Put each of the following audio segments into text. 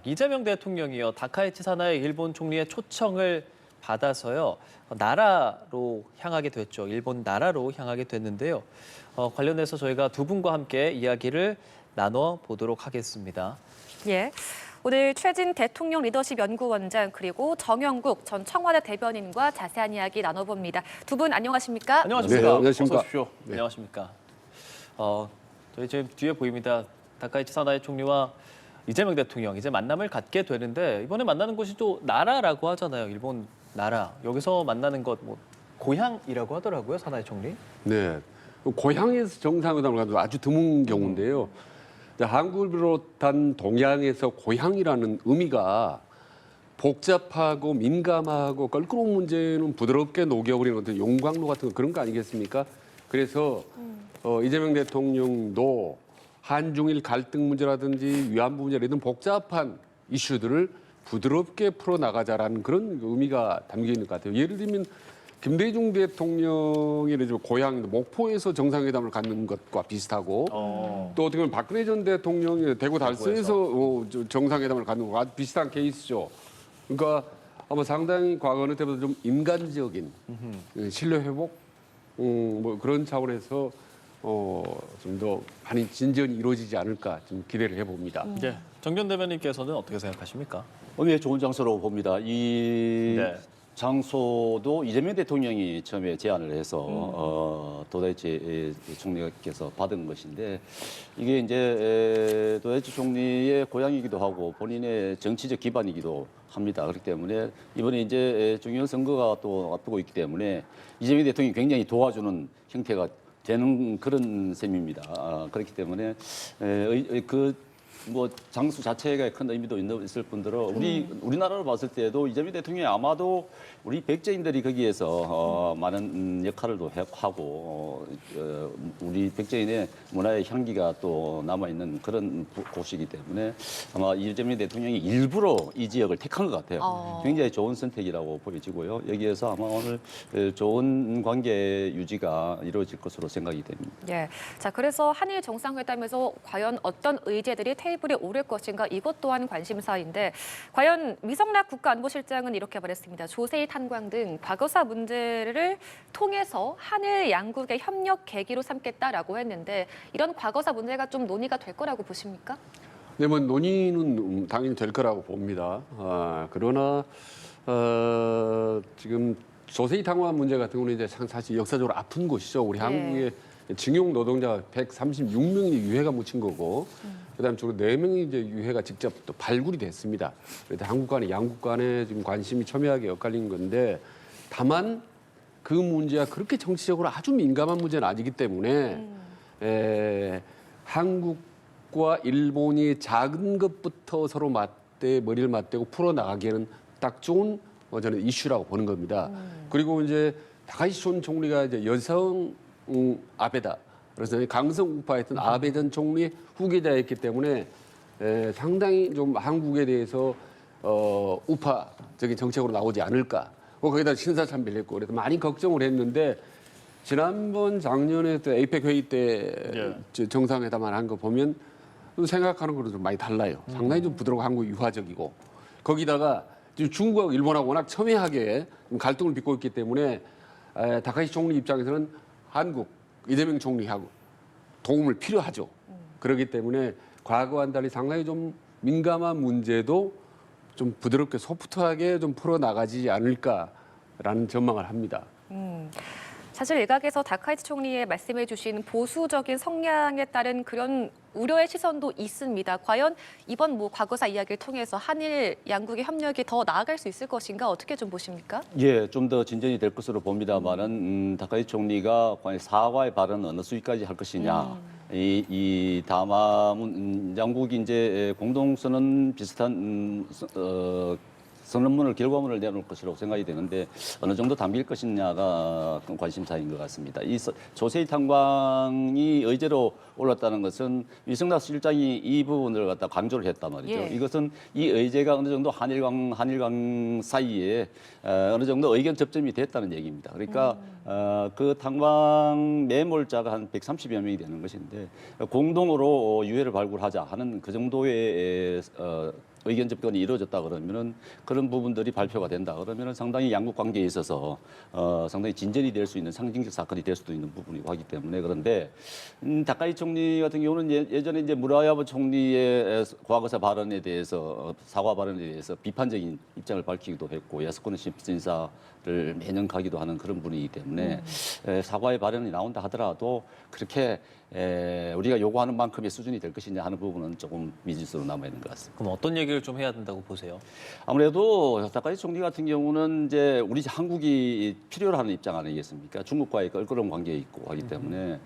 이재명 대통령이요. 다카이치 사나이 일본 총리의 초청을 받아서요. 나라로 향하게 됐죠. 일본 나라로 향하게 됐는데요. 관련해서 저희가 두 분과 함께 이야기를 나눠보도록 하겠습니다. 예. 오늘 최진 대통령 리더십 연구원장 그리고 정영국 전 청와대 대변인과 자세한 이야기 나눠봅니다. 두 분 안녕하십니까? 안녕하십니까? 네, 안녕하십니까? 어서 오십시오. 네. 안녕하십니까? 저희 지금 뒤에 보입니다. 다카이치 사나이 총리와 이재명 대통령 이제 만남을 갖게 되는데 이번에 만나는 곳이 또 나라라고 하잖아요. 일본 나라. 여기서 만나는 것 뭐 고향이라고 하더라고요. 사나이 총리. 네, 고향에서 정상회담을 가도 아주 드문 경우인데요. 한국을 비롯한 동양에서 고향이라는 의미가 복잡하고 민감하고 껄끄러운 문제는 부드럽게 녹여버리는 어떤 용광로 같은 그런 거 아니겠습니까? 그래서 이재명 대통령도 한중일 갈등 문제라든지 위안부 문제 이런 복잡한 이슈들을 부드럽게 풀어나가자라는 그런 의미가 담겨 있는 것 같아요. 예를 들면 김대중 대통령의 고향 목포에서 정상회담을 갖는 것과 비슷하고 또 어떻게 보면 박근혜 전 대통령이 대구 달서에서 정상회담을 갖는 것과 비슷한 케이스죠. 그러니까 아마 상당히 과거 어느 때보다 좀 인간적인 신뢰 회복 뭐 그런 차원에서 좀 더 많이 진전이 이루어지지 않을까 좀 기대를 해봅니다. 네. 정전 대변인께서는 어떻게 생각하십니까? 의미의 좋은 장소로 봅니다. 이 네. 장소도 이재명 대통령이 처음에 제안을 해서 도다이치 총리께서 받은 것인데 이게 이제 도다이치 총리의 고향이기도 하고 본인의 정치적 기반이기도 합니다. 그렇기 때문에 이번에 이제 중요한 선거가 또 앞두고 있기 때문에 이재명 대통령이 굉장히 도와주는 형태가 되는 그런 셈입니다. 그렇기 때문에 뭐 장수 자체가 큰 의미도 있을 뿐더러 우리나라로 봤을 때도 이재명 대통령이 아마도 우리 백제인들이 거기에서 많은 역할을 또 하고 우리 백제인의 문화의 향기가 또 남아 있는 그런 곳이기 때문에 아마 이재명 대통령이 일부러 이 지역을 택한 것 같아요. 굉장히 좋은 선택이라고 보여지고요. 여기에서 아마 오늘 좋은 관계 유지가 이루어질 것으로 생각이 됩니다. 예. 자, 그래서 한일 정상회담에서 과연 어떤 의제들이 테이블에 오를 것인가 이것 또한 관심사인데 과연 미성락 국가안보실장은 이렇게 말했습니다. 조세희 탄광 등 과거사 문제를 통해서 한일 양국의 협력 계기로 삼겠다라고 했는데 이런 과거사 문제가 좀 논의가 될 거라고 보십니까? 네, 뭐 논의는 당연히 될 거라고 봅니다. 그러나 지금 조세희 탄광 문제 같은 경우는 이제 사실 역사적으로 아픈 곳이죠. 우리 한국의 징용 노동자 136명이 유해가 묻힌 거고, 그다음 주로 4명이 이제 유해가 직접 또 발굴이 됐습니다. 그래서 한국 간에 양국 간에 지금 관심이 첨예하게 엇갈린 건데, 다만 그 문제가 그렇게 정치적으로 아주 민감한 문제는 아니기 때문에 한국과 일본이 작은 것부터 서로 머리를 맞대고 풀어 나가기에는 딱 좋은 저는 이슈라고 보는 겁니다. 그리고 이제 다카이치 전 총리가 이제 여성 아베다. 그래서 강성 우파였던 아베 전 총리 후계자였기 때문에 상당히 좀 한국에 대해서 우파적인 정책으로 나오지 않을까. 거기다 신사참배를 했고 그래서 많이 걱정을 했는데 지난번 작년에 또 에이펙 회의 때 정상회담을 한 거 보면 생각하는 거는 좀 많이 달라요. 상당히 좀 부드럽고 한국 유화적이고 거기다가 지금 중국하고 일본하고 워낙 첨예하게 갈등을 빚고 있기 때문에 다카이치 총리 입장에서는 한국 이재명 총리하고 도움을 필요하죠. 그렇기 때문에 과거와는 달리 상당히 좀 민감한 문제도 좀 부드럽게 소프트하게 좀 풀어나가지 않을까라는 전망을 합니다. 사실 일각에서 다카이치 총리의 말씀해 주신 보수적인 성향에 따른 그런 우려의 시선도 있습니다. 과연 이번 과거사 이야기를 통해서 한일 양국의 협력이 더 나아갈 수 있을 것인가 어떻게 좀 보십니까? 예, 좀 더 진전이 될 것으로 봅니다만은 다카이치 총리가 과연 사과의 발언은 어느 수위까지 할 것이냐. 이 다만 양국이 이제 공동선언 비슷한 선언문을 결과문을 내놓을 것이라고 생각이 되는데 어느 정도 담길 것이냐가 관심사인 것 같습니다. 이 조세희 탄광이 의제로 올랐다는 것은 위성락 실장이 이 부분을 갖다 강조를 했단 말이죠. 이것은 이 의제가 어느 정도 한일강 사이에 어느 정도 의견 접점이 됐다는 얘기입니다. 그러니까 그 탄광 매몰자가 한 130여 명이 되는 것인데 공동으로 유해를 발굴하자 하는 그 정도의 의견 접근이 이루어졌다 그러면은 그런 부분들이 발표가 된다 그러면은 상당히 양국 관계에 있어서 상당히 진전이 될 수 있는 상징적 사건이 될 수도 있는 부분이고 하기 때문에 그런데 다카이 총리 같은 경우는 예전에 이제 무라야마 총리의 과거사 발언에 대해서 사과 발언에 대해서 비판적인 입장을 밝히기도 했고 야스쿠니 심사를 매년 가기도 하는 그런 분이기 때문에 사과의 발언이 나온다 하더라도 그렇게 우리가 요구하는 만큼의 수준이 될 것이냐 하는 부분은 조금 미지수로 남아 있는 것 같습니다. 그럼 어떤 얘기를 좀 해야 된다고 보세요? 아무래도 다카이 총리 같은 경우는 이제 우리 한국이 필요로 하는 입장 아니겠습니까? 중국과의 껄끄러운 관계에 있고 하기 때문에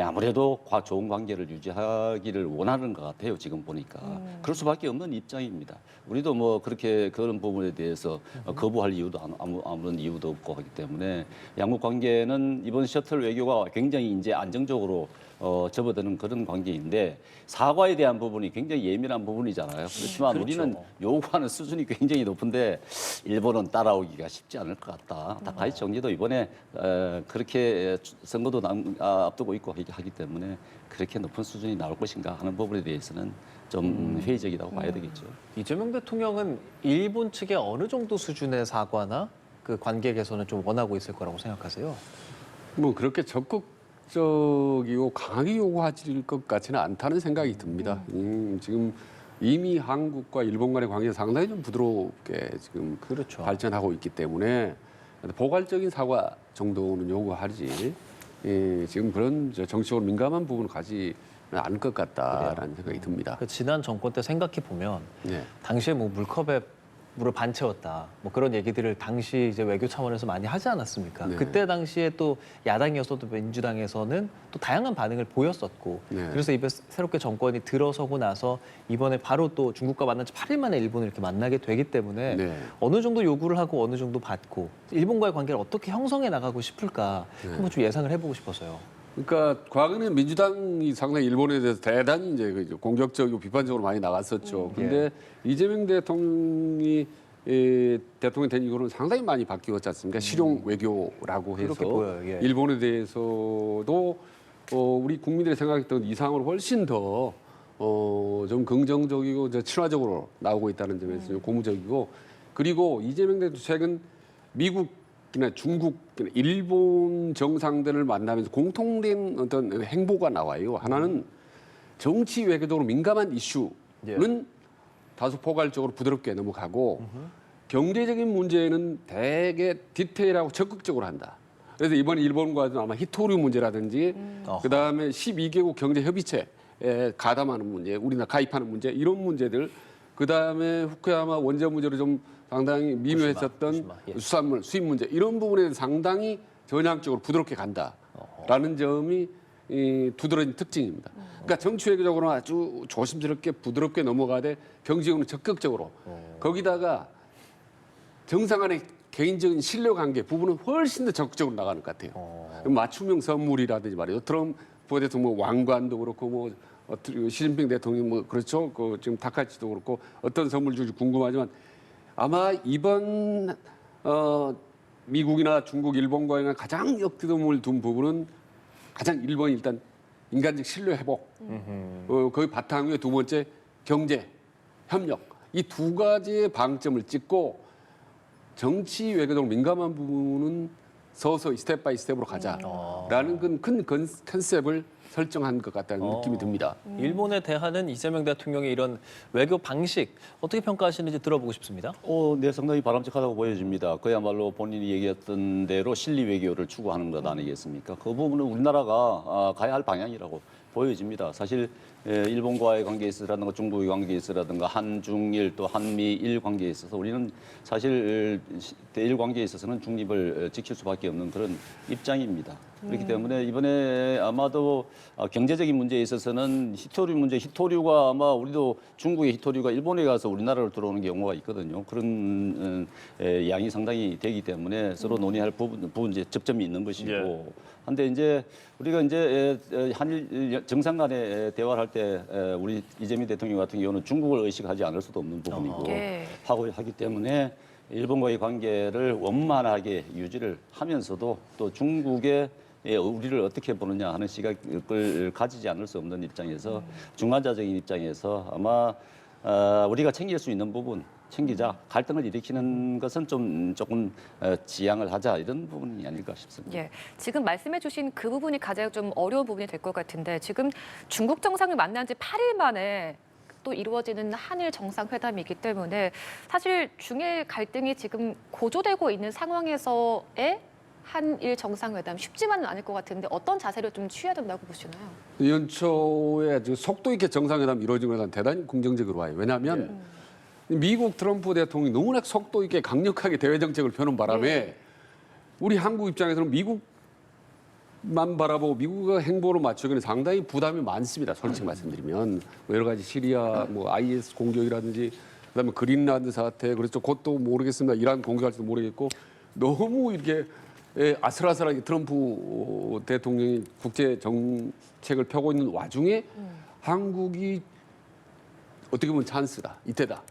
아무래도 좋은 관계를 유지하기를 원하는 것 같아요. 지금 보니까 그럴 수밖에 없는 입장입니다. 우리도 뭐 그렇게 그런 부분에 대해서 거부할 이유도 아무런 이유도 없고 하기 때문에 양국 관계는 이번 셔틀 외교가 굉장히 이제 안정적으로 접어드는 그런 관계인데 사과에 대한 부분이 굉장히 예민한 부분이잖아요. 그렇지만 그렇죠. 우리는 요구하는 수준이 굉장히 높은데 일본은 따라오기가 쉽지 않을 것 같다. 다카이 총리도 이번에 그렇게 선거도 앞두고 있고 하기 때문에 그렇게 높은 수준이 나올 것인가 하는 부분에 대해서는 좀 회의적이라고 봐야 되겠죠. 이재명 대통령은 일본 측의 어느 정도 수준의 사과나 그 관계 개선을 좀 원하고 있을 거라고 생각하세요? 뭐 그렇게 적극적이고 강하게 요구하실 것 같지는 않다는 생각이 듭니다. 지금 이미 한국과 일본 간의 관계가 상당히 좀 부드럽게 지금 그렇죠. 발전하고 있기 때문에 포괄적인 사과 정도는 요구하지 지금 그런 정치적으로 민감한 부분을 가지는 않을 것 같다라는 생각이 듭니다. 그 지난 정권 때 생각해 보면 네. 당시에 뭐 물컵에 물을 반 채웠다. 뭐 그런 얘기들을 당시 이제 외교 차원에서 많이 하지 않았습니까? 네. 그때 당시에 또 야당이었어도 민주당에서는 또 다양한 반응을 보였었고 네. 그래서 이번 새롭게 정권이 들어서고 나서 이번에 바로 또 중국과 만난 지 8일 만에 일본을 이렇게 만나게 되기 때문에 네. 어느 정도 요구를 하고 어느 정도 받고 일본과의 관계를 어떻게 형성해 나가고 싶을까 한번 좀 예상을 해보고 싶어서요. 그러니까 과거에는 민주당이 상당히 일본에 대해서 대단히 이제 공격적이고 비판적으로 많이 나갔었죠. 근데 이재명 대통령이 대통령이 된 이후로는 상당히 많이 바뀌었지 않습니까? 실용 외교라고 해서 그렇게 보여요. 예. 일본에 대해서도 우리 국민들이 생각했던 이상으로 훨씬 더 좀 긍정적이고 이제 친화적으로 나오고 있다는 점에서 좀 고무적이고 그리고 이재명 대통령 최근 미국이나 중국, 일본 정상들을 만나면서 공통된 어떤 행보가 나와요. 하나는 정치 외교적으로 민감한 이슈는 다소 포괄적으로 부드럽게 넘어가고 경제적인 문제는 되게 디테일하고 적극적으로 한다. 그래서 이번 일본과도 아마 히토류 문제라든지 그다음에 12개국 경제 협의체에 가담하는 문제, 우리나라 가입하는 문제 이런 문제들 그다음에 후쿠야마 원전 문제로 좀 상당히 미묘했었던 후쿠시마, 예. 수산물 수입 문제 이런 부분에 상당히 전향적으로 부드럽게 간다라는 점이 이 두드러진 특징입니다. 그러니까 정치 외교적으로는 아주 조심스럽게 부드럽게 넘어가되 경제적으로는 적극적으로 거기다가 정상 간의 개인적인 신뢰 관계 부분은 훨씬 더 적극적으로 나가는 것 같아요. 맞춤형 선물이라든지 말이죠. 트럼프 대통령 뭐 왕관도 그렇고 뭐 시진핑 대통령 뭐 그렇죠. 그 지금 다카치도 그렇고 어떤 선물 줄지 궁금하지만 아마 이번 미국이나 중국, 일본과의 가장 역대점을 둔 부분은 가장 일본이 일단 인간적 신뢰 회복, 거기 바탕 위에 두 번째 경제, 협력 이 두 가지의 방점을 찍고 정치 외교적으로 민감한 부분은 서서히 스텝 바이 스텝으로 가자라는 큰 컨셉을 설정한 것 같다는 느낌이 듭니다. 일본에 대하는 이재명 대통령의 이런 외교 방식 어떻게 평가하시는지 들어보고 싶습니다. 네, 상당히 바람직하다고 보여집니다. 그야말로 본인이 얘기했던 대로 실리 외교를 추구하는 것 아니겠습니까? 그 부분은 우리나라가 가야 할 방향이라고 보여집니다. 사실 일본과의 관계에 있어라든가 중국의 관계에 있어라든가 한중일 또 한미일 관계에 있어서 우리는 사실 대일 관계에 있어서는 중립을 지킬 수밖에 없는 그런 입장입니다. 그렇기 때문에 이번에 아마도 경제적인 문제에 있어서는 히토류 문제, 히토류가 아마 우리도 중국의 히토류가 일본에 가서 우리나라로 들어오는 경우가 있거든요. 그런 양이 상당히 되기 때문에 서로 논의할 부분 이제 접점이 있는 것이고. 예. 한데 이제 우리가 이제 한일 정상 간의 대화를 할 때 우리 이재명 대통령 같은 경우는 중국을 의식하지 않을 수도 없는 부분이고 예. 하기 때문에 일본과의 관계를 원만하게 유지를 하면서도 또 중국의 우리를 어떻게 보느냐 하는 시각을 가지지 않을 수 없는 입장에서 중간자적인 입장에서 아마 우리가 챙길 수 있는 부분 챙기자. 갈등을 일으키는 것은 조금 지양을 하자 이런 부분이 아닐까 싶습니다. 예, 지금 말씀해주신 그 부분이 가장 좀 어려운 부분이 될 것 같은데 지금 중국 정상을 만난 지 8일 만에 또 이루어지는 한일 정상회담이기 때문에 사실 중일 갈등이 지금 고조되고 있는 상황에서의 한일 정상회담 쉽지만은 않을 것 같은데 어떤 자세를 좀 취해야 된다고 보시나요? 연초에 속도 있게 정상회담이 이루어진 것은 대단히 긍정적으로 와요. 왜냐하면 미국 트럼프 대통령이 너무나 속도 있게 강력하게 대외 정책을 펴는 바람에 우리 한국 입장에서는 미국만 바라보고 미국의 행보를 맞추기는 상당히 부담이 많습니다. 솔직히 말씀드리면 뭐 여러 가지 시리아, 뭐 IS 공격이라든지 그다음에 그린란드 사태, 그래서 그것도 모르겠습니다. 이란 공격할지도 모르겠고 너무 이렇게 아슬아슬하게 트럼프 대통령이 국제 정책을 펴고 있는 와중에 한국이 어떻게 보면 찬스다, 이때다.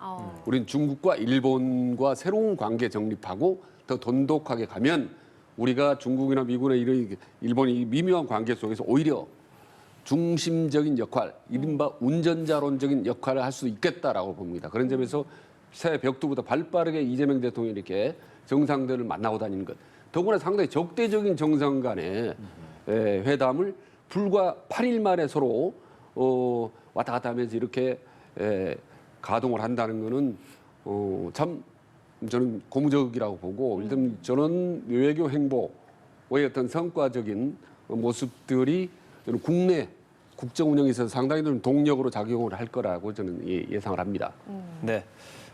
우리는 중국과 일본과 새로운 관계 정립하고 더 돈독하게 가면 우리가 중국이나 미국이나 이런 일본이 미묘한 관계 속에서 오히려 중심적인 역할, 이른바 운전자론적인 역할을 할 수 있겠다라고 봅니다. 그런 점에서 새 벽두보다 발빠르게 이재명 대통령이 이렇게 정상들을 만나고 다니는 것. 더구나 상당히 적대적인 정상 간의 회담을 불과 8일 만에 서로 왔다 갔다 하면서 이렇게 가동을 한다는 거는 참 저는 고무적이라고 보고 일단 저는 외교 행보의 어떤 성과적인 모습들이 저는 국내 국정 운영에 있어서 상당히 좀 동력으로 작용을 할 거라고 저는 예상을 합니다. 네.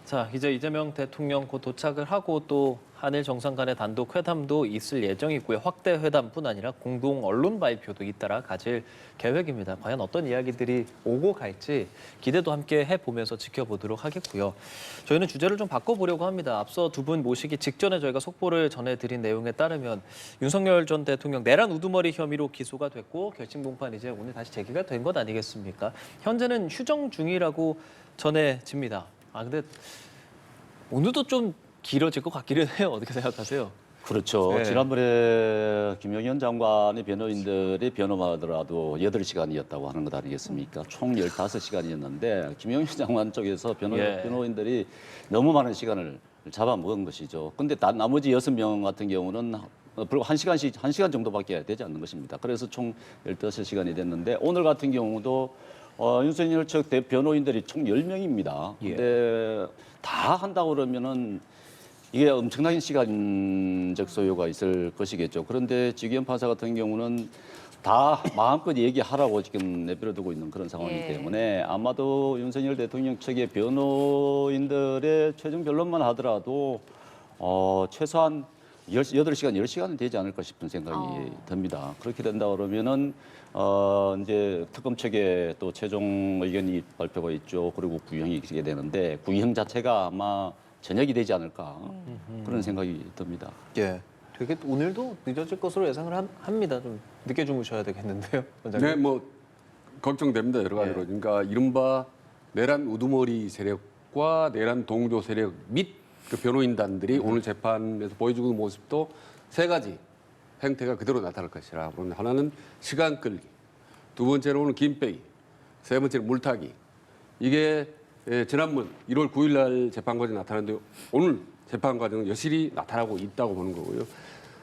자, 이제 이재명 대통령 곧 도착을 하고 또 한일 정상 간의 단독 회담도 있을 예정이고요. 확대 회담뿐 아니라 공동 언론 발표도 잇따라 가질 계획입니다. 과연 어떤 이야기들이 오고 갈지 기대도 함께 해보면서 지켜보도록 하겠고요. 저희는 주제를 좀 바꿔보려고 합니다. 앞서 두 분 모시기 직전에 저희가 속보를 전해드린 내용에 따르면 윤석열 전 대통령 내란 우두머리 혐의로 기소가 됐고 결심 공판 이제 오늘 다시 제기가 된 것 아니겠습니까? 현재는 휴정 중이라고 전해집니다. 근데 오늘도 좀 길어질 것 같기는 해요. 어떻게 생각하세요? 그렇죠. 네. 지난번에 김영현 장관의 변호인들이 변호만 하더라도 8시간이었다고 하는 것 아니겠습니까? 총 15시간이었는데 김영현 장관 쪽에서 변호인들이 너무 많은 시간을 잡아먹은 것이죠. 근데 나머지 6명 같은 경우는 불과 1시간 정도밖에 되지 않는 것입니다. 그래서 총 15시간이 됐는데 오늘 같은 경우도 윤석열 측 변호인들이 총 10명입니다. 근데 다 한다고 그러면은 이게 엄청난 시간적 소요가 있을 것이겠죠. 그런데 지기현 판사 같은 경우는 다 마음껏 얘기하라고 지금 내버려두고 있는 그런 상황이기 때문에 아마도 윤석열 대통령 측의 변호인들의 최종 변론만 하더라도 최소한 8시간, 10시간은 되지 않을까 싶은 생각이 듭니다. 그렇게 된다 그러면은 이제 특검 측에 또 최종 의견이 발표가 있죠. 그리고 구형이 있게 되는데 구형 자체가 아마 저녁이 되지 않을까 그런 생각이 듭니다. 예. 되게 오늘도 늦어질 것으로 예상을 합니다. 좀 늦게 주무셔야 되겠는데요, 원장님. 네, 뭐 걱정됩니다 여러 가지로. 그러니까 이른바 내란 우두머리 세력과 내란 동조 세력 및 그 변호인단들이 오늘 재판에서 보여주고 있는 모습도 세 가지 행태가 그대로 나타날 것이라. 그러면 하나는 시간 끌기, 두 번째로는 긴 빼기, 세 번째는 물타기. 이게 지난번 1월 9일 날 재판 과정이 나타났는데 오늘 재판 과정은 여실히 나타나고 있다고 보는 거고요.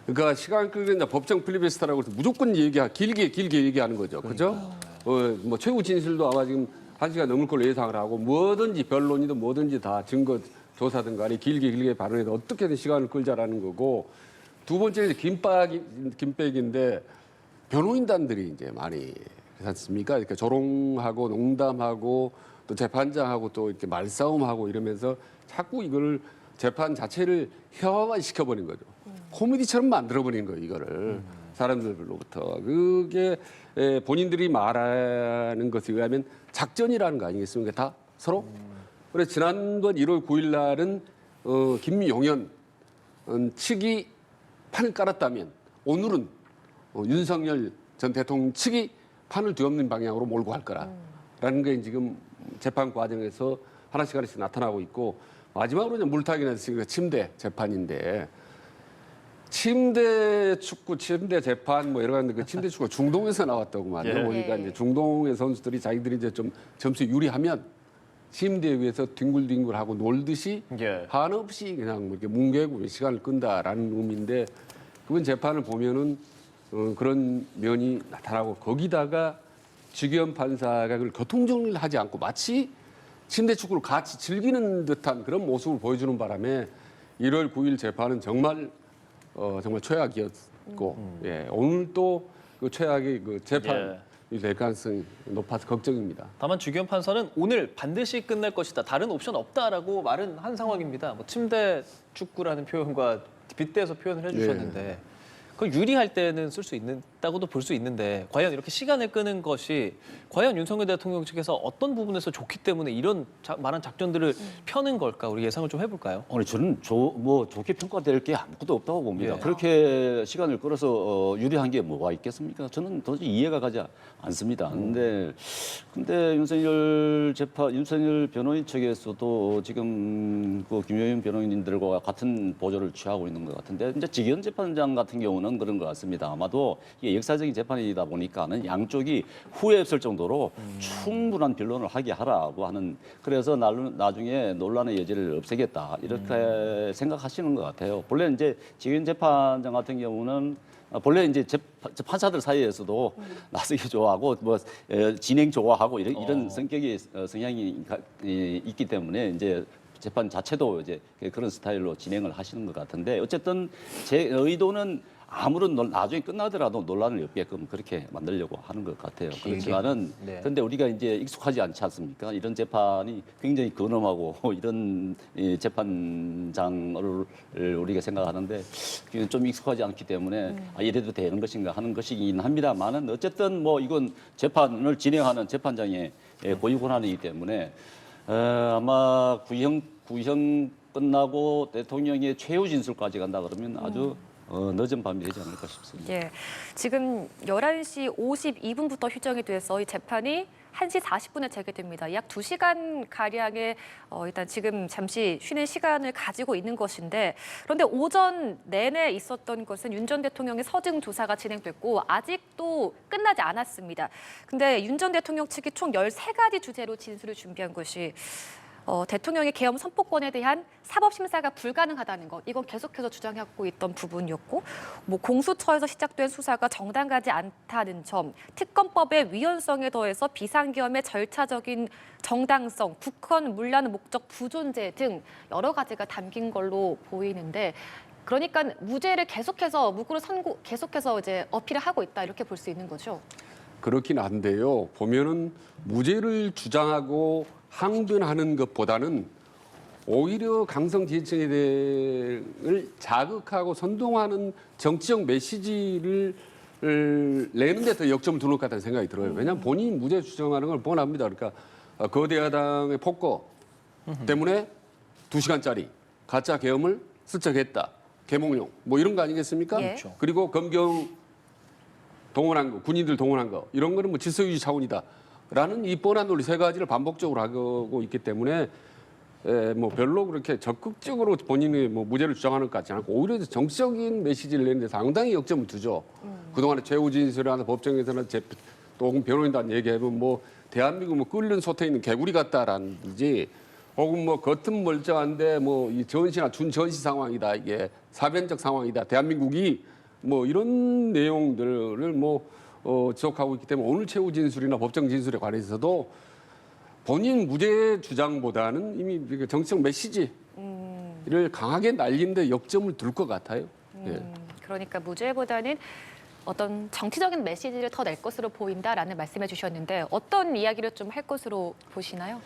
그러니까 시간 끌기는 법정 필리버스터라고 해서 무조건 길게 얘기하는 거죠. 그죠? 뭐 최후 진술도 아마 지금 1시간 넘을 걸로 예상을 하고 뭐든지 변론이든 뭐든지 다 증거 조사든 간에 길게 발언해서 어떻게든 시간을 끌자라는 거고, 두 번째는 김빼기인데 변호인단들이 이제 많이 그렇지 않습니까? 그러니까 조롱하고 농담하고 또 재판장하고 또 이렇게 말싸움하고 이러면서 자꾸 이걸 재판 자체를 혈화화 시켜버린 거죠. 코미디처럼 만들어버린 거예요, 이거를. 사람들로부터. 그게 본인들이 말하는 것에 의하면 작전이라는 거 아니겠습니까? 다 서로? 그래서 지난번 1월 9일 날은 김용현 측이 판을 깔았다면 오늘은 윤석열 전 대통령 측이 판을 뒤엎는 방향으로 몰고 갈 거라는 게 지금 재판 과정에서 하나씩 나타나고 있고, 마지막으로 이제 물타기는 침대 재판인데, 침대 축구, 침대 재판 뭐 여러 가지 그 침대 축구가 중동에서 나왔다고 말이에요. 그러니까 이제 중동의 선수들이 자기들이 이제 좀 점수 유리하면 침대 위에서 뒹굴뒹굴하고 놀듯이 예. 한없이 그냥 뭐 이렇게 뭉개고 시간을 끈다라는 의미인데 그번 재판을 보면은 그런 면이 나타나고 거기다가 주기현 판사가 그걸 교통정리를 하지 않고 마치 침대 축구를 같이 즐기는 듯한 그런 모습을 보여주는 바람에 1월 9일 재판은 정말 정말 최악이었고 예, 오늘 또 그 최악의 그 재판이 될 가능성이 높아서 걱정입니다. 다만 주기현 판사는 오늘 반드시 끝낼 것이다. 다른 옵션 없다라고 말은 한 상황입니다. 뭐 침대 축구라는 표현과 빗대서 표현을 해주셨는데 그 유리할 때는 쓸 수 있다고도 볼 수 있는데 과연 이렇게 시간을 끄는 것이 과연 윤석열 대통령 측에서 어떤 부분에서 좋기 때문에 이런 많은 작전들을 펴는 걸까? 우리 예상을 좀 해볼까요? 아니 저는 좋게 평가될 게 아무것도 없다고 봅니다. 예. 그렇게 시간을 끌어서 유리한 게 뭐가 있겠습니까? 저는 도저히 이해가 가지 않습니다. 근데 윤석열 변호인 측에서도 지금 그 김효연 변호인들과 같은 보조를 취하고 있는 것 같은데 이제 지기현 재판장 같은 경우는 그런 것 같습니다. 아마도 이게 역사적인 재판이다 보니까는 양쪽이 후회 없을 정도로 충분한 변론을 하게 하라고 하는 그래서 나중에 논란의 여지를 없애겠다 이렇게 생각하시는 것 같아요. 본래 이제 지기현 재판장 같은 경우는 본래 이제 판사들 사이에서도 나서기 좋아하고 진행 좋아하고 이런 성격이 성향이 있기 때문에 이제 재판 자체도 이제 그런 스타일로 진행을 하시는 것 같은데 어쨌든 제 의도는 아무런 나중에 끝나더라도 논란을 없게끔 그렇게 만들려고 하는 것 같아요. 그렇지만은 그런데 우리가 이제 익숙하지 않지 않습니까? 이런 재판이 굉장히 근엄하고 이런 재판장을 우리가 생각하는데 좀 익숙하지 않기 때문에 이래도 되는 것인가 하는 것이긴 합니다만은 어쨌든 뭐 이건 재판을 진행하는 재판장의 고유 권한이기 때문에 아마 구형 끝나고 대통령의 최후 진술까지 간다 그러면 아주 늦은 밤이 되지 않을까 싶습니다. 예, 지금 11시 52분부터 휴정이 돼서 이 재판이 1시 40분에 재개됩니다. 약 2시간 가량의 일단 지금 잠시 쉬는 시간을 가지고 있는 것인데 그런데 오전 내내 있었던 것은 윤 전 대통령의 서증 조사가 진행됐고 아직도 끝나지 않았습니다. 근데 윤 전 대통령 측이 총 13가지 주제로 진술을 준비한 것이 대통령의 계엄 선포권에 대한 사법 심사가 불가능하다는 것, 이건 계속해서 주장하고 있던 부분이었고, 뭐 공수처에서 시작된 수사가 정당하지 않다는 점, 특검법의 위헌성에 더해서 비상계엄의 절차적인 정당성, 국헌 문란 목적 부존재 등 여러 가지가 담긴 걸로 보이는데. 그러니까 무죄를 계속해서 무고를 계속해서 이제 어필을 하고 있다 이렇게 볼 수 있는 거죠. 그렇긴 한데요. 보면은 무죄를 주장하고 항변하는 것보다는 오히려 강성 지지층을 자극하고 선동하는 정치적 메시지를 내는 데 더 역점을 두는 것 같다는 생각이 들어요. 왜냐하면 본인이 무죄 주장하는 걸 뻔합니다. 그러니까 거대 야당의 폭거 때문에 2시간짜리 가짜 계엄을 스쳐했다. 계몽용 뭐 이런 거 아니겠습니까? 예. 그리고 검경 동원한 거, 군인들 동원한 거 이런 거는 뭐 질서유지 차원이다. 라는 이 뻔한 논리 세 가지를 반복적으로 하고 있기 때문에 뭐 별로 그렇게 적극적으로 본인의 뭐 무죄를 주장하는 것 같지 않고 오히려 정치적인 메시지를 내는데 상당히 역점을 두죠. 그동안에 최후 진술이나 법정에서는 또 혹은 변호인단 얘기하면 뭐 대한민국 뭐 끓는 솥에 있는 개구리 같다라든지 혹은 뭐 겉은 멀쩡한데 뭐 이 전시나 준전시 상황이다 이게 사변적 상황이다 대한민국이 뭐 이런 내용들을 뭐 지속하고 있기 때문에 오늘 최후 진술이나 법정 진술에 관해서도 본인 무죄 주장보다는 이미 정치적 메시지를 강하게 날린 데 역점을 둘 것 같아요. 예. 그러니까 무죄보다는 어떤 정치적인 메시지를 더 낼 것으로 보인다라는 말씀해 주셨는데 어떤 이야기를 좀 할 것으로 보시나요?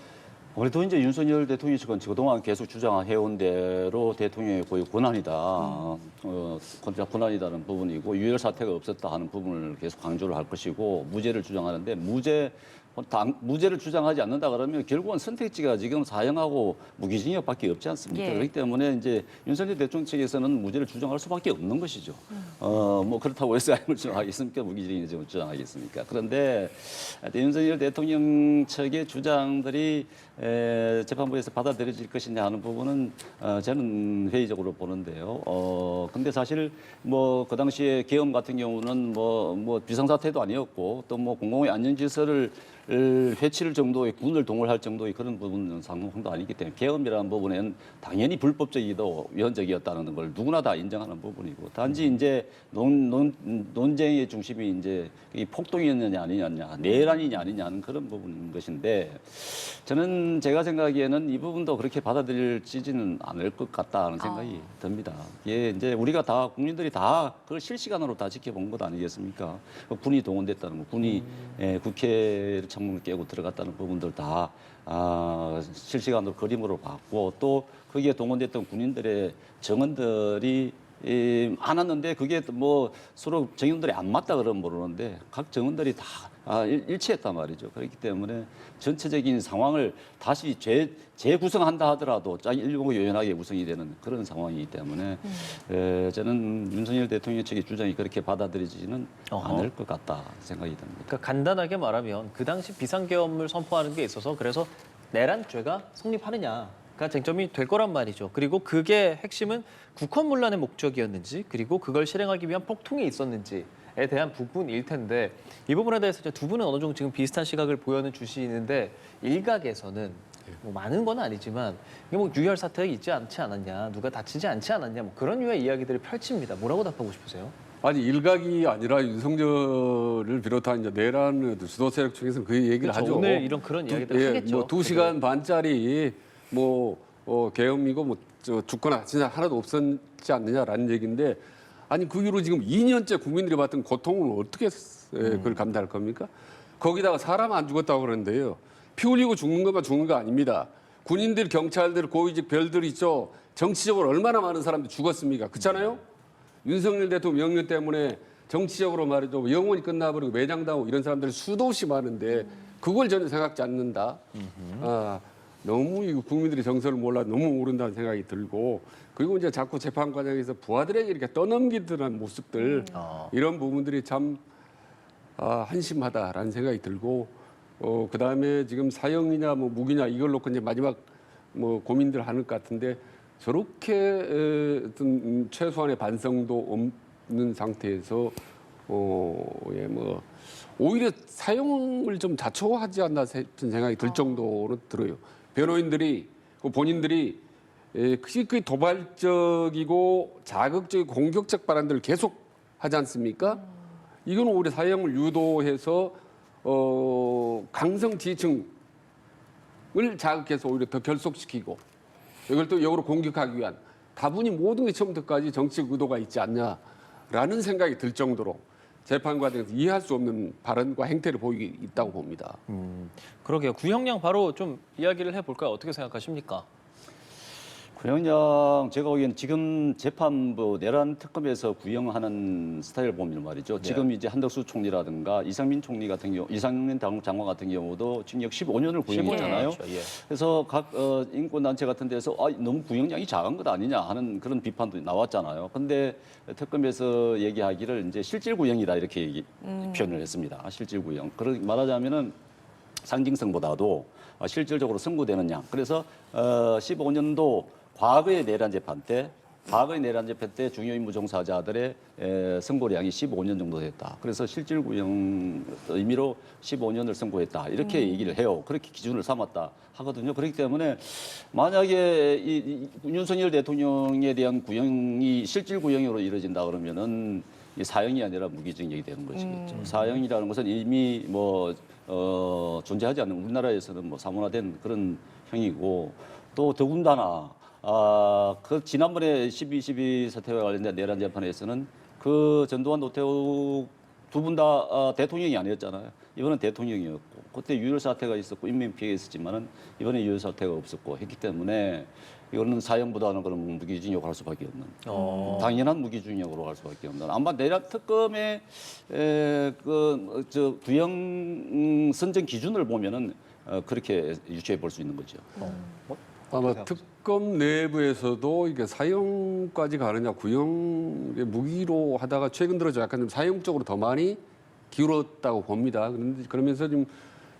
아무래도 이제 윤석열 대통령이 그동안 계속 주장해온 대로 대통령의 고유 권한이다. 권한이다는 부분이고 유혈 사태가 없었다 하는 부분을 계속 강조를 할 것이고 무죄를 주장하는데 무죄를 주장하지 않는다 그러면 결국은 선택지가 지금 사형하고 무기징역밖에 없지 않습니까? 예. 그렇기 때문에 이제 윤석열 대통령 측에서는 무죄를 주장할 수밖에 없는 것이죠. 뭐 그렇다고 해서 사형을 주장하겠습니까? 무기징역을 주장하겠습니까? 그런데 윤석열 대통령 측의 주장들이 재판부에서 받아들여질 것이냐 하는 부분은 저는 회의적으로 보는데요. 근데 사실 뭐 그 당시에 계엄 같은 경우는 뭐 비상사태도 아니었고 또 뭐 공공의 안전질서를 회칠 정도의 군을 동원할 정도의 그런 부분은 상황도 아니기 때문에 계엄이라는 부분에는 당연히 불법적이고 위헌적이었다는 걸 누구나 다 인정하는 부분이고 단지 이제 논쟁의 중심이 이제 이 폭동이었느냐 아니냐 내란이냐 아니냐는 그런 부분인 것인데 저는 제가 생각하기에는 이 부분도 그렇게 받아들일지는 않을 것 같다는 생각이 듭니다. 예, 이제 우리가 다 국민들이 다 그걸 실시간으로 다 지켜본 것 아니겠습니까? 군이 동원됐다는 거, 군이 국회 창문을 깨고 들어갔다는 부분들 다 실시간으로 그림으로 봤고 또 거기에 동원됐던 군인들의 정언들이 많았는데 그게 뭐 서로 정언들이 안 맞다 그러면 모르는데 각 정언들이 다 일치했단 말이죠. 그렇기 때문에 전체적인 상황을 다시 재구성한다 하더라도 일본이 요연하게 구성이 되는 그런 상황이기 때문에 저는 윤석열 대통령 측의 주장이 그렇게 받아들이지는 않을 것 같다 생각이 듭니다. 그러니까 간단하게 말하면 그 당시 비상계엄을 선포하는 게 있어서 그래서 내란죄가 성립하느냐가 쟁점이 될 거란 말이죠. 그리고 그게 핵심은 국헌문란의 목적이었는지 그리고 그걸 실행하기 위한 폭통이 있었는지에 대한 부분일 텐데 이 부분에 대해서 이제 두 분은 어느 정도 지금 비슷한 시각을 보여주시는데 일각에서는 뭐 많은 건 아니지만 이게 뭐 유혈 사태가 있지 않지 않았냐, 누가 다치지 않지 않았냐, 뭐 그런 류의 이야기들을 펼칩니다. 뭐라고 답하고 싶으세요? 아니 일각이 아니라 윤석열을 비롯한 이제 내란 주도 세력 중에서는 그 얘기를 그렇죠. 하죠. 오늘 이런 그런 이야기들 하겠죠. 뭐 2시간 반짜리 뭐 계엄이고 뭐 죽거나 진짜 하나도 없었지 않느냐라는 얘기인데 아니 그 이후로 지금 2년째 국민들이 받던 고통을 어떻게 그걸 감당할 겁니까? 거기다가 사람 안 죽었다고 그러는데요. 피 흘리고 죽는 것만 죽는 거 아닙니다. 군인들, 경찰들, 고위직 별들 있죠. 정치적으로 얼마나 많은 사람들이 죽었습니까? 그렇잖아요? 윤석열 대통령 명령 때문에 정치적으로 말이죠. 영원히 끝나버리고 매장당하고 이런 사람들이 수도 없이 많은데 그걸 전혀 생각지 않는다. 너무 이 국민들이 정서를 몰라 너무 모른다는 생각이 들고 그리고 이제 자꾸 재판 과정에서 부하들에게 이렇게 떠넘기는 모습들 이런 부분들이 참 한심하다라는 생각이 들고 그 다음에 지금 사형이냐 뭐 무기냐 이걸 놓고 이제 마지막 뭐 고민들 하는 것 같은데 저렇게 어떤 최소한의 반성도 없는 상태에서 뭐 오히려 사형을 좀 자초하지 않나 싶은 생각이 들 정도로 들어요. 변호인들이 본인들이 그게 도발적이고 자극적이고 공격적 발언들을 계속 하지 않습니까? 이건 오히려 사형을 유도해서 강성 지지층을 자극해서 오히려 더 결속시키고 이걸 또 역으로 공격하기 위한 다분히 모든 게 처음부터까지 정치적 의도가 있지 않냐라는 생각이 들 정도로 재판 과정에서 이해할 수 없는 발언과 행태를 보이고 있다고 봅니다. 그러게요. 구형량 바로 좀 이야기를 해볼까요? 어떻게 생각하십니까? 구형량 제가 보기엔 지금 재판부 내란 특검에서 구형하는 스타일을 보면 말이죠. 지금 이제 한덕수 총리라든가 이상민 총리 같은 경우, 이상민 장관 같은 경우도 징역 15년을 구형했잖아요. 예. 그래서 각 인권단체 같은 데서 너무 구형량이 작은 것 아니냐 하는 그런 비판도 나왔잖아요. 근데 특검에서 얘기하기를 이제 실질 구형이다 이렇게 표현을 했습니다. 실질 구형. 말하자면은 상징성보다도 실질적으로 선고되는 양. 그래서 15년도 과거의 내란 재판 때 중요 임무 종사자들의 선고량이 15년 정도 됐다. 그래서 실질 구형 의미로 15년을 선고했다. 이렇게 얘기를 해요. 그렇게 기준을 삼았다 하거든요. 그렇기 때문에 만약에 이 윤석열 대통령에 대한 구형이 실질 구형으로 이루어진다 그러면은 이 사형이 아니라 무기징역이 되는 것이겠죠. 사형이라는 것은 이미 존재하지 않는 우리나라에서는 사문화된 그런 형이고 또 더군다나 그 지난번에 12.12 사태와 관련된 내란 재판에서는 그 전두환 노태우 두 분 다 대통령이 아니었잖아요. 이번엔 대통령이었고 그때 유혈 사태가 있었고 인명 피해가 있었지만은 이번에 유혈 사태가 없었고 했기 때문에 이거는 사형보다는 그런 무기징역을 할 수밖에 없는 당연한 무기징역으로 갈 수밖에 없는 아마 내란 특검의 구형 선정 기준을 보면은 그렇게 유추해 볼 수 있는 거죠. 아마 특검 내부에서도 이게 사형까지 가느냐 구형 무기로 하다가 최근 들어서 약간 좀 사형 쪽으로 더 많이 기울었다고 봅니다. 그런데 그러면서 좀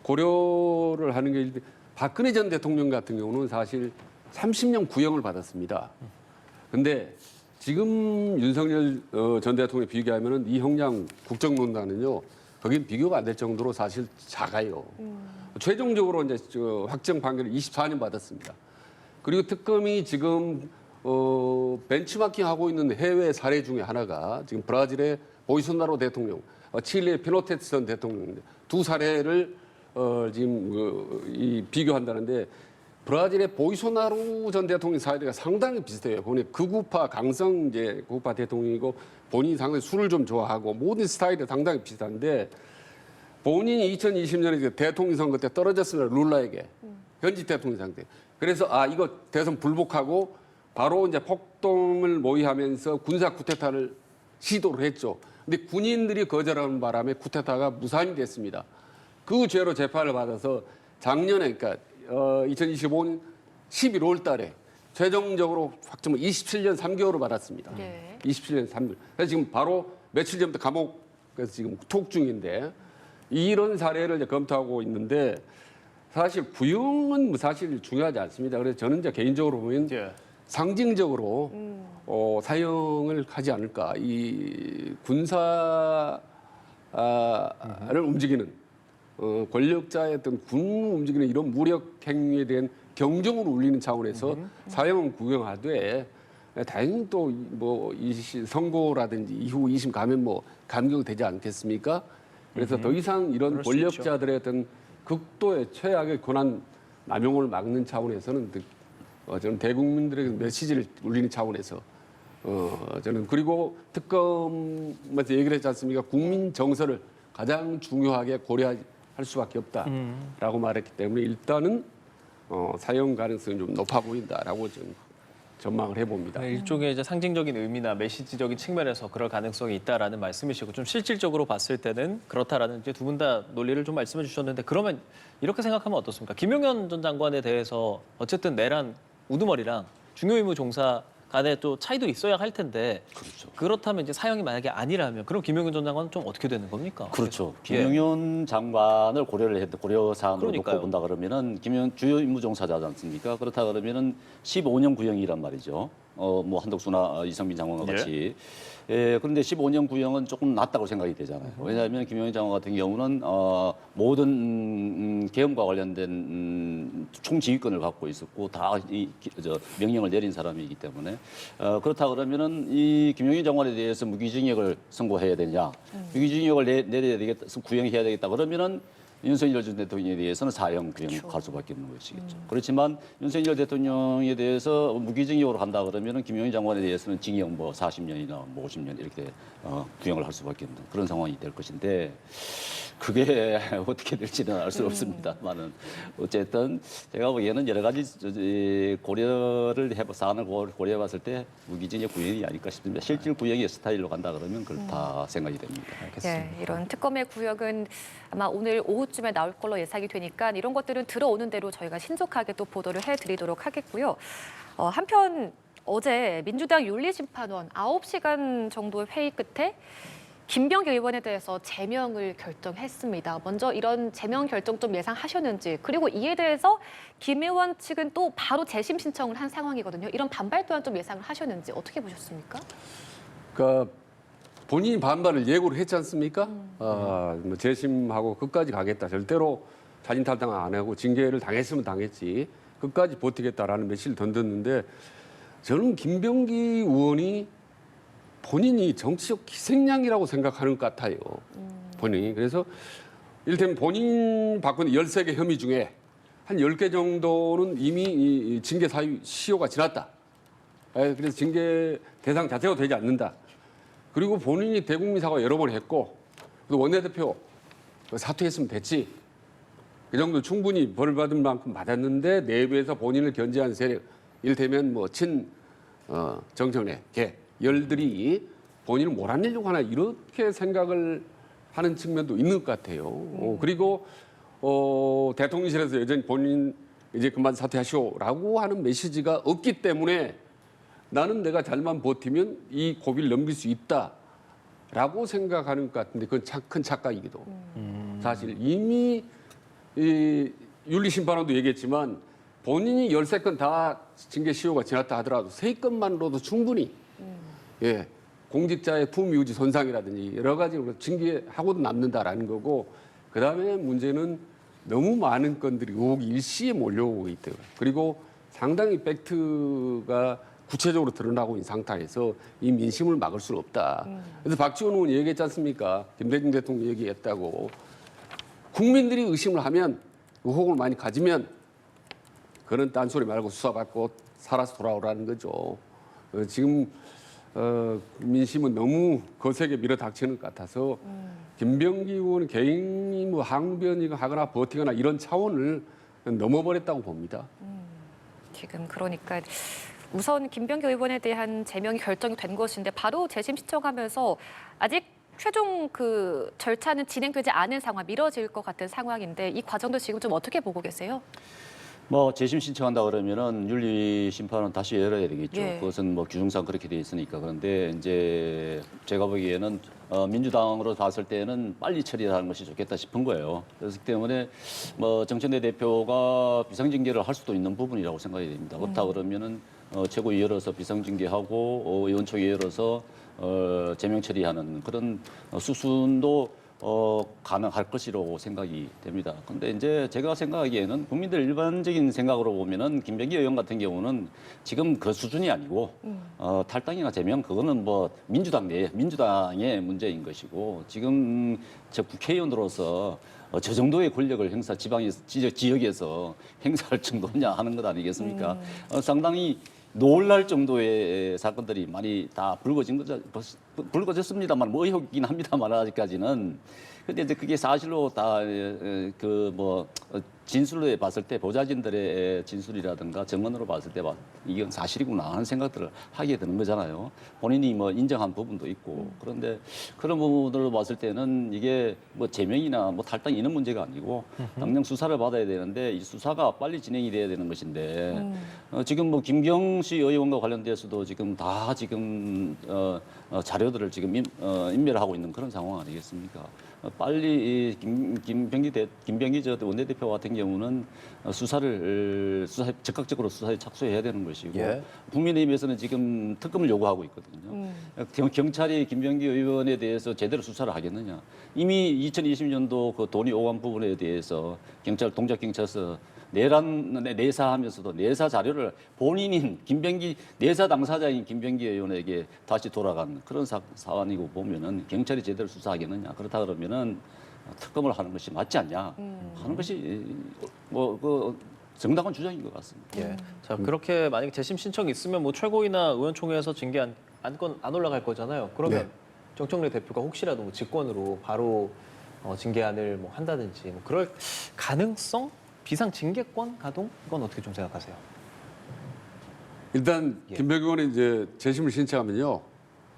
고려를 하는 게 박근혜 전 대통령 같은 경우는 사실 30년 구형을 받았습니다. 근데 지금 윤석열 전 대통령에 비교하면은 이 형량 국정농단은요 거긴 비교가 안 될 정도로 사실 작아요. 최종적으로 이제 확정 판결을 24년 받았습니다. 그리고 특검이 지금 벤치마킹 하고 있는 해외 사례 중에 하나가 지금 브라질의 보이소나로 대통령, 칠레의 피노테트 전 대통령 두 사례를 지금 비교한다는데 브라질의 보이소나루 전 대통령 사례가 상당히 비슷해요. 본인 극우파 강성 이제 극우파 대통령이고 본인이 상당히 술을 좀 좋아하고 모든 스타일이 상당히 비슷한데 본인이 2020년에 대통령 선거 때 떨어졌습니다. 룰라에게 현직 대통령 상태. 그래서 이거 대선 불복하고 바로 이제 폭동을 모의하면서 군사 쿠데타를 시도를 했죠. 근데 군인들이 거절하는 바람에 쿠데타가 무산이 됐습니다. 그 죄로 재판을 받아서 작년에 그러니까 2025년 11월 달에 최종적으로 확정을 27년 3개월을 받았습니다. 네. 27년 3개월. 그래서 지금 바로 며칠 전부터 감옥에서 지금 투옥 중인데 이런 사례를 이제 검토하고 있는데 사실 구형은 사실 중요하지 않습니다. 그래서 저는 이제 개인적으로 보면 예. 상징적으로 사형을 하지 않을까. 이 군사를 움직이는 권력자의 어떤 군을 움직이는 이런 무력 행위에 대한 경종을 울리는 차원에서 사형은 구형하되 다행히 또 뭐 이 선고라든지 이후 2심 가면 뭐 감경되지 않겠습니까? 그래서 더 이상 이런 그럴 수 권력자들의 어떤 극도의 최악의 권한 남용을 막는 차원에서는 저는 대국민들에게 메시지를 울리는 차원에서 저는 그리고 특검에서 얘기를 했지 않습니까? 국민 정서를 가장 중요하게 고려할 수밖에 없다라고 말했기 때문에 일단은 사형 가능성이 좀 높아 보인다라고 좀 전망을 해봅니다. 네, 일종의 이제 상징적인 의미나 메시지적인 측면에서 그럴 가능성이 있다라는 말씀이시고 좀 실질적으로 봤을 때는 그렇다라는 이제 두 분 다 논리를 좀 말씀해 주셨는데 그러면 이렇게 생각하면 어떻습니까? 김용현 전 장관에 대해서 어쨌든 내란 우두머리랑 중요임무 종사 간에 또 차이도 있어야 할 텐데 그렇죠. 그렇다면 이제 사형이 만약에 아니라면 그럼 김용현 전 장관은 좀 어떻게 되는 겁니까? 그렇죠. 예. 김용현 장관을 고려를 했던 고려 사항으로 그러니까요. 놓고 본다 그러면은 김용현 주요 임무 종사자지 않습니까? 그렇다 그러면은 15년 구형이란 말이죠. 뭐 한덕수나 이상민 장관과 같이. 예, 그런데 15년 구형은 조금 낮다고 생각이 되잖아요. 왜냐하면 김용현 장관 같은 경우는 모든 계엄과 관련된 총지휘권을 갖고 있었고 다 명령을 내린 사람이기 때문에 그렇다 그러면은 이 김용현 장관에 대해서 무기징역을 선고해야 되냐, 무기징역을 내려야 되겠다, 구형해야 되겠다 그러면은 윤석열 전 대통령에 대해서는 사형 구형을 갈 수밖에 없는 것이겠죠. 그렇지만 윤석열 대통령에 대해서 무기징역으로 간다 그러면은 김용현 장관에 대해서는 징역 뭐 40년이나 뭐 50년 이렇게 구형을 할 수밖에 없는 그런 상황이 될 것인데 그게 어떻게 될지는 알 수 없습니다만은 어쨌든 제가 보기에는 여러 가지 고려를 사안을 고려해봤을 때 무기징역 구형이 아닐까 싶습니다. 실질 구형의 스타일로 간다 그러면 그렇다 생각이 됩니다. 네, 이런 특검의 구역은 아마 오늘 오후쯤에 나올 걸로 예상이 되니까 이런 것들은 들어오는 대로 저희가 신속하게 또 보도를 해드리도록 하겠고요. 한편 어제 민주당 윤리심판원 9시간 정도의 회의 끝에 김병기 의원에 대해서 제명을 결정했습니다. 먼저 이런 제명 결정 좀 예상하셨는지, 그리고 이에 대해서 김 의원 측은 또 바로 재심 신청을 한 상황이거든요. 이런 반발 또한 좀 예상을 하셨는지 어떻게 보셨습니까? 그러니까 본인이 반발을 예고를 했지 않습니까? 뭐 재심하고 끝까지 가겠다. 절대로 자진 탈당 안 하고 징계를 당했으면 당했지. 끝까지 버티겠다라는 메시지를 던졌는데 저는 김병기 의원이 본인이 정치적 희생양이라고 생각하는 것 같아요. 본인이. 그래서 이를테면 본인 받고 있는 13개 혐의 중에 한 10개 정도는 이미 이 징계 사유 시효가 지났다. 그래서 징계 대상 자체가 되지 않는다. 그리고 본인이 대국민 사과 여러 번 했고 또 원내대표 사퇴했으면 됐지. 그 정도 충분히 벌 받은 만큼 받았는데 내부에서 본인을 견제하는 세력, 이를테면 뭐 정청래, 개 열들이 본인을 몰아내려고 하나 이렇게 생각을 하는 측면도 있는 것 같아요. 그리고 대통령실에서 여전히 본인 이제 그만 사퇴하시오라고 하는 메시지가 없기 때문에 나는 내가 잘만 버티면 이 고비를 넘길 수 있다라고 생각하는 것 같은데 그건 큰 착각이기도. 사실 이미 이 윤리심판원도 얘기했지만 본인이 13건 다 징계 시효가 지났다 하더라도 3건만으로도 충분히 공직자의 품위 유지 손상이라든지 여러 가지로 징계하고도 남는다라는 거고, 그다음에 문제는 너무 많은 건들이 의혹이 일시에 몰려오고 있대요. 그리고 상당히 팩트가 구체적으로 드러나고 있는 상태에서 이 민심을 막을 수는 없다. 그래서 박지원 의원이 얘기했지 않습니까? 김대중 대통령이 얘기했다고. 국민들이 의심을 하면, 의혹을 많이 가지면 그런 딴소리 말고 수사받고 살아서 돌아오라는 거죠. 지금 민심은 너무 거세게 밀어닥치는 것 같아서 김병기 의원 개인이 뭐 항변하거나 버티거나 이런 차원을 넘어버렸다고 봅니다. 지금 그러니까 우선 김병기 의원에 대한 제명이 결정이 된 것인데 바로 재심 신청하면서 아직 최종 그 절차는 진행되지 않은 상황, 미뤄질 것 같은 상황인데 이 과정도 지금 좀 어떻게 보고 계세요? 뭐 재심 신청한다 그러면은 윤리 심판은 다시 열어야 되겠죠. 예. 그것은 뭐 규정상 그렇게 돼 있으니까. 그런데 이제 제가 보기에는 민주당으로 봤을 때는 빨리 처리하는 것이 좋겠다 싶은 거예요. 그렇기 때문에 뭐 정천대 대표가 비상징계를 할 수도 있는 부분이라고 생각이 됩니다. 그렇다 그러면은 최고위 열어서 비상징계하고 의원총회 열어서 제명 처리하는 그런 수순도 가능할 것이라고 생각이 됩니다. 근데 이제 제가 생각하기에는 국민들 일반적인 생각으로 보면은 김병기 의원 같은 경우는 지금 그 수준이 아니고 탈당이나 제명 그거는 뭐 민주당의 문제인 것이고 지금 저 국회의원으로서 저 정도의 권력을 지역에서 행사할 정도냐 하는 것 아니겠습니까? 상당히 놀랄 정도의 사건들이 많이 다 불거졌습니다만 뭐 의혹이긴 합니다만 아직까지는. 근데 이제 그게 사실로 다 그 뭐 진술로 봤을 때 보좌진들의 진술이라든가 증언으로 봤을 때 이건 사실이구나 하는 생각들을 하게 되는 거잖아요. 본인이 뭐 인정한 부분도 있고. 그런데 그런 부분들로 봤을 때는 이게 뭐 제명이나 뭐 탈당 이런 문제가 아니고 당장 수사를 받아야 되는데 이 수사가 빨리 진행이 돼야 되는 것인데 지금 뭐 김경식 의원과 관련돼서도 지금 다 지금 자료들을 지금 인멸을 하고 있는 그런 상황 아니겠습니까? 빨리 김병기 저 원내대표 같은 경우는 수사에 적극적으로 수사에 착수해야 되는 것이고 예. 국민의힘에서는 지금 특검을 요구하고 있거든요. 경찰이 김병기 의원에 대해서 제대로 수사를 하겠느냐? 이미 2020년도 그 돈이 오간 부분에 대해서 동작경찰서 내사하면서도 내사 자료를 본인인 내사 당사자인 김병기 의원에게 다시 돌아간 그런 사안이고 보면은 경찰이 제대로 수사하겠느냐? 그렇다 그러면은 특검을 하는 것이 맞지 않냐 하는 것이 뭐 그 정당한 주장인 것 같습니다. 예. 자, 그렇게 만약에 재심 신청이 있으면 뭐 최고위나 의원총회에서 징계 안 올라갈 거잖아요. 그러면 네. 정청래 대표가 혹시라도 뭐 직권으로 바로 징계안을 뭐 한다든지 뭐 그럴 가능성? 비상 징계권 가동? 이건 어떻게 좀 생각하세요? 일단 예. 김병기 의원이 이제 재심을 신청하면요,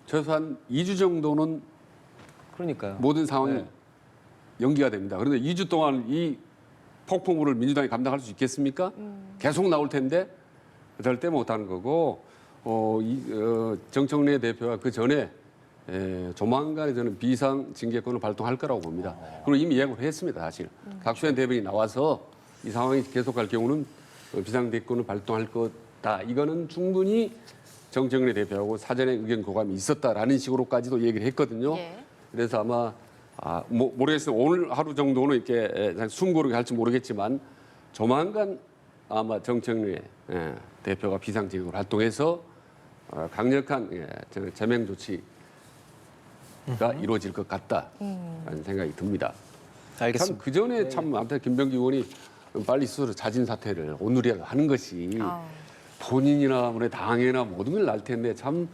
최소한 2주 정도는 그러니까요. 모든 상황이 네. 연기가 됩니다. 그런데 2주 동안 이 폭풍우를 민주당이 감당할 수 있겠습니까? 계속 나올 텐데 절대 못하는 거고, 정청래 대표가 그 전에 조만간에 저는 비상징계권을 발동할 거라고 봅니다. 그리고 이미 예고를 했습니다, 사실. 박수현 대변인이 나와서 이 상황이 계속할 경우는 비상징계권을 발동할 거다. 이거는 충분히 정청래 대표하고 사전에 의견 교감이 있었다라는 식으로까지도 얘기를 했거든요. 예. 그래서 아마 모르겠어요. 오늘 하루 정도는 이렇게 숨 고르게 할지 모르겠지만 조만간 아마 정청래 대표가 비상징계권을 활동해서 강력한 제명 조치가 이루어질 것 같다라는 생각이 듭니다. 알겠습니다. 참 그 전에 참 아무튼 김병기 의원이 빨리 스스로 자진 사퇴를 오늘이라도 하는 것이 본인이나 우리 당이나 모든 걸 날 텐데 참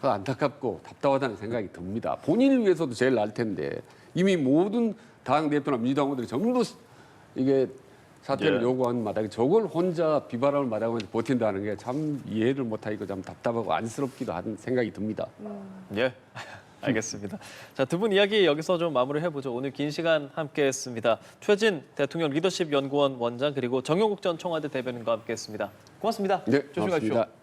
안타깝고 답답하다는 생각이 듭니다. 본인을 위해서도 제일 날 텐데 이미 모든 당 대표나 민주당 의원들이 전부 이게 사퇴를 예. 요구한 마당에 저걸 혼자 비바람을 맞아가면서 버틴다는 게 참 이해를 못하고 참 답답하고 안쓰럽기도 한 생각이 듭니다. 예. 알겠습니다. 자, 두 분 이야기 여기서 좀 마무리해 보죠. 오늘 긴 시간 함께했습니다. 최진 대통령 리더십 연구원 원장 그리고 정용국 전 청와대 대변인과 함께했습니다. 고맙습니다. 네, 조심히 가십시오. 고맙습니다.